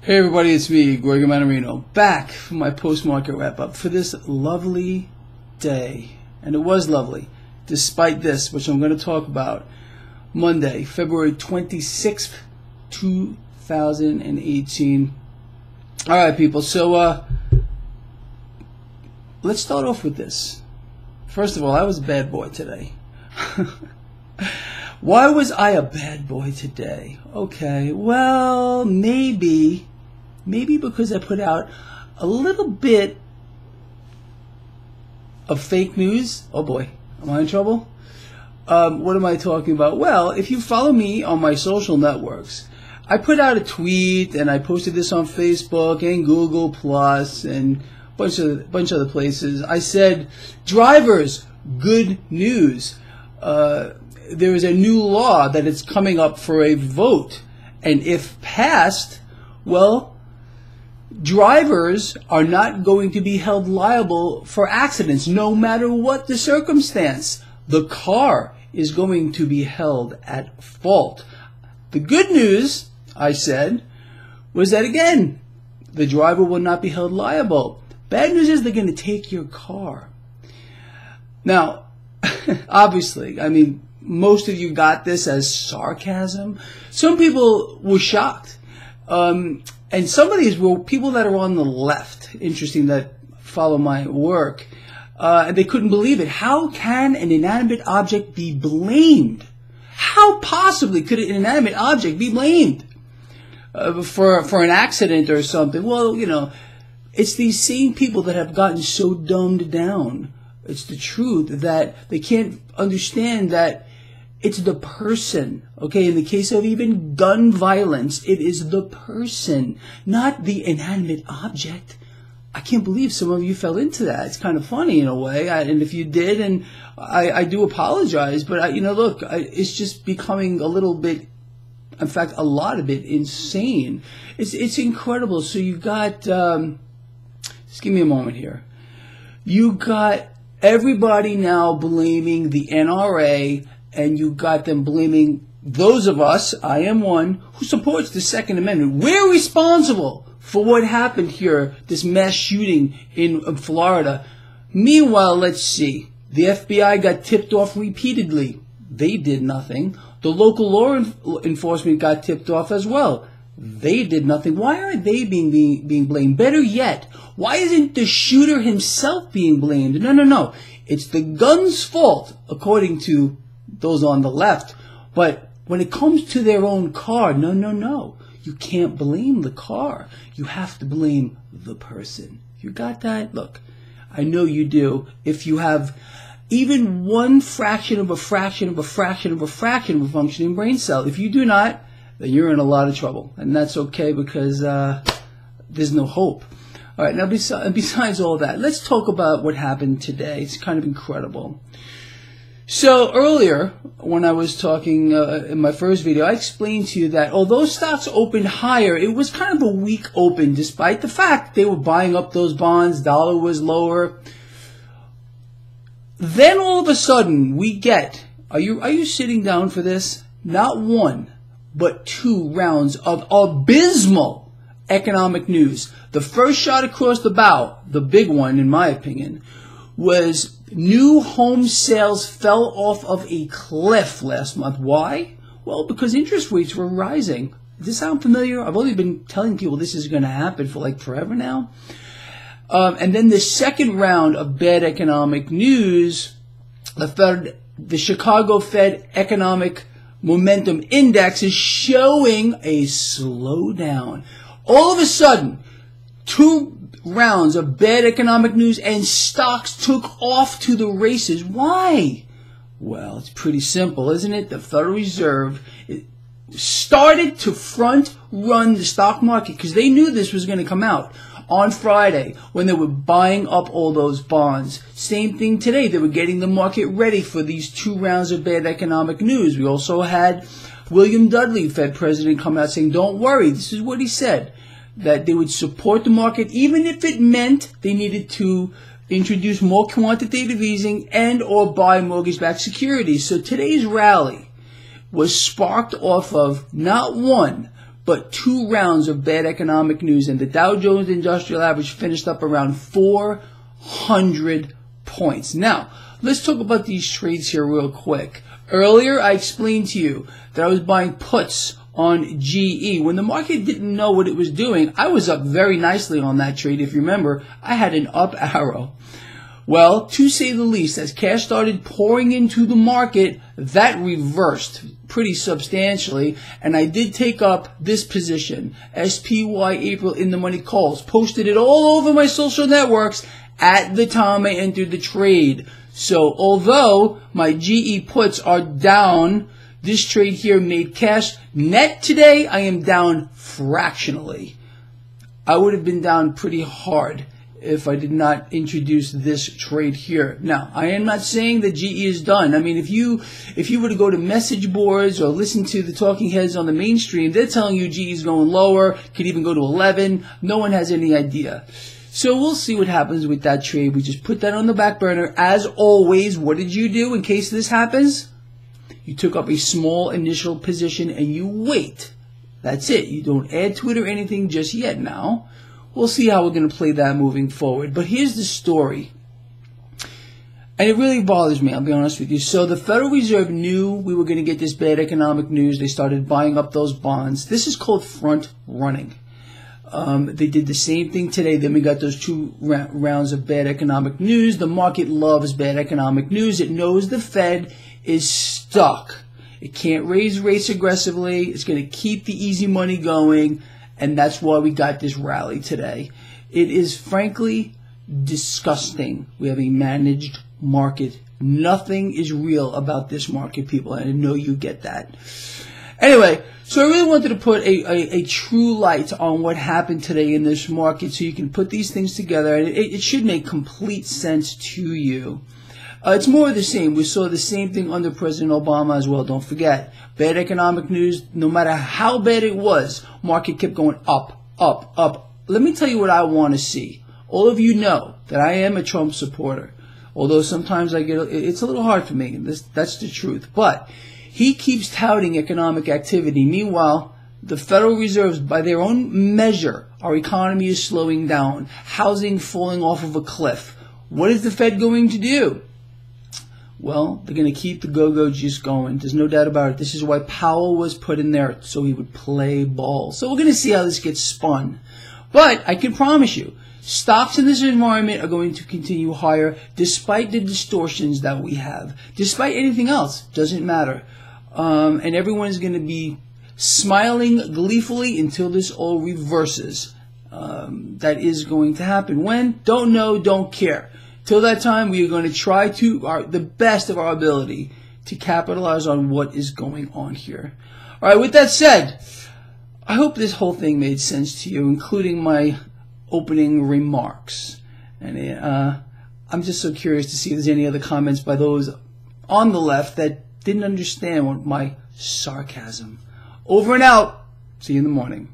Hey everybody, it's me, Gregory Mannarino, back for my post-market wrap-up for this lovely day. And it was lovely, despite this, which I'm going to talk about, Monday, February 26th, 2018. Alright people, so let's start off with this. First of all, I was a bad boy today. Why was I a bad boy today? Okay, well, maybe because I put out a little bit of fake news. Oh boy, am I in trouble? What am I talking about? Well, if you follow me on my social networks, I put out a tweet and I posted this on Facebook and Google Plus and bunch of other places. I said, drivers, good news. There is a new law that is coming up for a vote, and if passed, well, drivers are not going to be held liable for accidents, no matter what the circumstance. The car is going to be held at fault. The good news, I said, was that again, the driver will not be held liable. Bad news is they're going to take your car. Now, obviously, I mean, most of you got this as sarcasm. Some people were shocked. And some of these were people that are on the left, interesting, that follow my work, and they couldn't believe it. How can an inanimate object be blamed? How possibly could an inanimate object be blamed for an accident or something? Well, you know, it's these same people that have gotten so dumbed down. It's the truth that they can't understand that it's the person, okay? In the case of even gun violence, it is the person, not the inanimate object. I can't believe some of you fell into that. It's kind of funny in a way, and if you did, and I do apologize, but, look, it's just becoming a little bit, in fact, a lot of it insane. It's incredible. So you've got, just give me a moment here. You got everybody now blaming the NRA, and you got them blaming those of us, I am one, who supports the Second Amendment. We're responsible for what happened here, this mass shooting in Florida. Meanwhile, let's see. The FBI got tipped off repeatedly. They did nothing. The local law enforcement got tipped off as well. They did nothing. Why aren't they being blamed? Better yet, why isn't the shooter himself being blamed? No. It's the gun's fault, according to those on the left. But when it comes to their own car, no. You can't blame the car. You have to blame the person. You got that? Look, I know you do. If you have even one fraction of a functioning brain cell, if you do not, then you're in a lot of trouble. And that's okay, because there's no hope. All right, now besides all that, let's talk about what happened today. It's kind of incredible. So earlier, when I was talking in my first video, I explained to you that although stocks opened higher, it was kind of a weak open, despite the fact they were buying up those bonds, dollar was lower. Then all of a sudden, we get, are you sitting down for this? Not one, but two rounds of abysmal economic news. The first shot across the bow, the big one in my opinion, was new home sales fell off of a cliff last month. Why? Well, because interest rates were rising. Does this sound familiar? I've only been telling people this is going to happen for like forever now. And then the second round of bad economic news, the Chicago Fed Economic Momentum Index is showing a slowdown. All of a sudden, two rounds of bad economic news and stocks took off to the races. Why? Well, it's pretty simple, isn't it? The Federal Reserve started to front run the stock market because they knew this was going to come out on Friday when they were buying up all those bonds. Same thing today. They were getting the market ready for these two rounds of bad economic news. We also had William Dudley, Fed president, come out saying, don't worry. This is what he said, that they would support the market even if it meant they needed to introduce more quantitative easing and or buy mortgage-backed securities. So today's rally was sparked off of not one, but 2 rounds of bad economic news, and the Dow Jones Industrial Average finished up around 400 points. Now, let's talk about these trades here real quick. Earlier, I explained to you that I was buying puts on GE. When the market didn't know what it was doing, I was up very nicely on that trade. If you remember, I had an up arrow. Well, to say the least, as cash started pouring into the market, that reversed pretty substantially, and I did take up this position, SPY April in the money calls, posted it all over my social networks at the time I entered the trade. So although my GE puts are down, this trade here made cash. Net today, I am down fractionally. I would have been down pretty hard if I did not introduce this trade here. Now, I am not saying that GE is done. I mean, if you were to go to message boards or listen to the talking heads on the mainstream, they're telling you GE is going lower, could even go to 11. No one has any idea. So we'll see what happens with that trade. We just put that on the back burner. As always, what did you do in case this happens? You took up a small initial position and you wait. That's it. You don't add to it or anything just yet now. We'll see how we're going to play that moving forward. But here's the story. And it really bothers me, I'll be honest with you. So the Federal Reserve knew we were going to get this bad economic news. They started buying up those bonds. This is called front running. They did the same thing today. Then we got those 2 rounds of bad economic news. The market loves bad economic news. It knows the Fed is stuck. It can't raise rates aggressively. It's going to keep the easy money going. And that's why we got this rally today. It is frankly disgusting. We have a managed market. Nothing is real about this market, people. And I know you get that. Anyway, so I really wanted to put a true light on what happened today in this market so you can put these things together. And it should make complete sense to you. It's more of the same. We saw the same thing under President Obama as well. Don't forget, bad economic news, no matter how bad it was, market kept going up, up, up. Let me tell you what I want to see. All of you know that I am a Trump supporter, although sometimes it's a little hard for me. That's the truth. But he keeps touting economic activity. Meanwhile, the Federal Reserve, by their own measure, our economy is slowing down, housing falling off of a cliff. What is the Fed going to do? Well, they're going to keep the go-go juice going. There's no doubt about it. This is why Powell was put in there, so he would play ball. So we're going to see how this gets spun. But I can promise you, stocks in this environment are going to continue higher despite the distortions that we have. Despite anything else, doesn't matter. And everyone's going to be smiling gleefully until this all reverses. That is going to happen. When? Don't know, don't care. Till that time, we are going to try the best of our ability to capitalize on what is going on here. All right, with that said, I hope this whole thing made sense to you, including my opening remarks. And I'm just so curious to see if there's any other comments by those on the left that didn't understand my sarcasm. Over and out. See you in the morning.